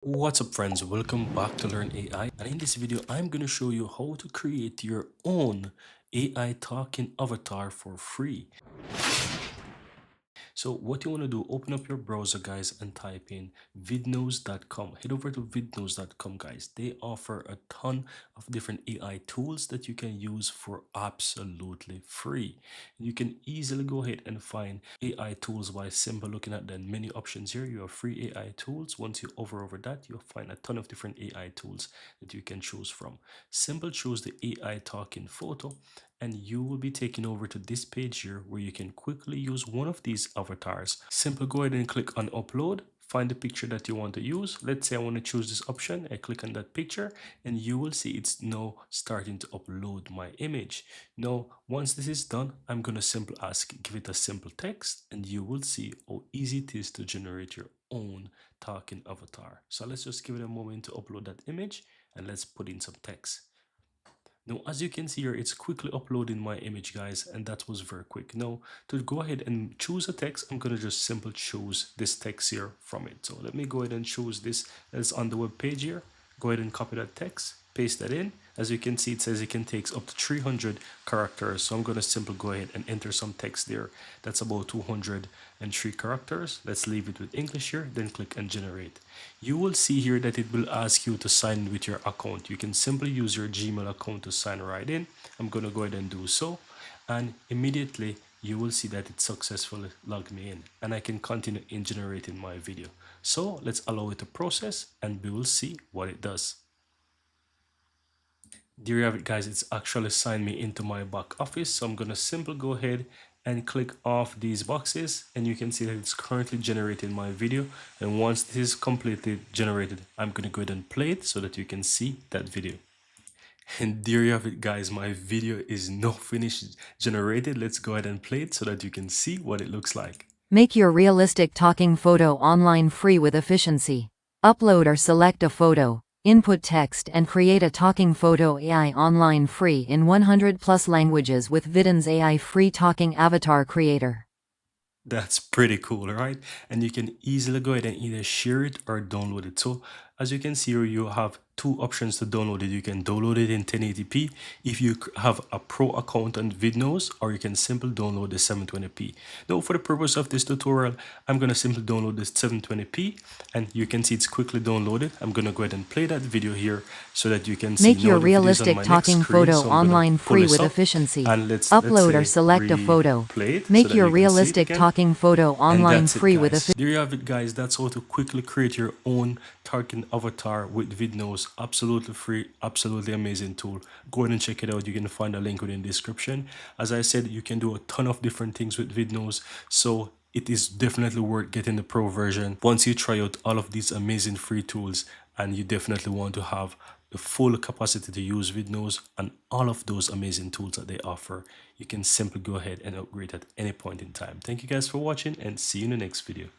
What's up friends, welcome back to Learn AI, and in this video I'm going to show you how to create your own AI talking avatar for free. So what you want to do, open up your browser guys and type in vidnose.com. Head over to vidnose.com guys. They offer a ton of different AI tools that you can use for absolutely free. You can easily go ahead and find AI tools by simply looking at the many options here. You have free AI tools. Once you hover over that, you'll find a ton of different AI tools that you can choose from. Simple choose the AI talking photo and you will be taken over to this page here where you can quickly use one of these avatars. Simply go ahead and click on upload, find the picture that you want to use. Let's say I want to choose this option. I click on that picture and you will see it's now starting to upload my image. Now once this is done, I'm going to simply give it a simple text, and you will see how easy it is to generate your own talking avatar. So let's just give it a moment to upload that image, and let's put in some text. Now, as you can see here, it's quickly uploading my image, guys, and that was very quick. Now, to go ahead and choose a text, I'm going to just simply choose this text here from it. So let me go ahead and choose this that's on the web page here. Go ahead and copy that text, paste that in. As you can see, it says it can take up to 300 characters. So I'm going to simply go ahead and enter some text there. That's about 203 characters. Let's leave it with English here, then click and generate. You will see here that it will ask you to sign in with your account. You can simply use your Gmail account to sign right in. I'm going to go ahead and do so. And immediately you will see that it successfully logged me in, and I can continue in generating my video. So let's allow it to process and we will see what it does. There you have it guys, it's actually signed me into my back office. So I'm going to simply go ahead and click off these boxes, and you can see that it's currently generating my video. And once this is completely generated, I'm going to go ahead and play it so that you can see that video. And there you have it guys, my video is now finished generated. Let's go ahead and play it so that you can see what it looks like. Make your realistic talking photo online free with efficiency. Upload or select a photo, input text and create a talking photo AI online free in 100 plus languages with Vidin's AI free talking avatar creator. That's pretty cool, right? And you can easily go ahead and either share it or download it. So as you can see here, you have two options to download it. You can download it in 1080p if you have a pro account on Vidnose, or you can simply download the 720p. Now for the purpose of this tutorial, I'm going to simply download this 720p, and you can see it's quickly downloaded. I'm going to go ahead and play that video here so that you can see. Make your realistic talking photo online free with efficiency. Upload or select a photo. Make your realistic talking photo online free with efficiency. There you have it guys, that's how to quickly create your own talking avatar with Vidnose. Absolutely free, absolutely amazing tool. Go ahead and check it out. You can find a link within the description. As I said, you can do a ton of different things with Vidnose, so it is definitely worth getting the pro version once you try out all of these amazing free tools, and you definitely want to have the full capacity to use Vidnose and all of those amazing tools that they offer. You can simply go ahead and upgrade at any point in time. Thank you guys for watching, and see you in the next video.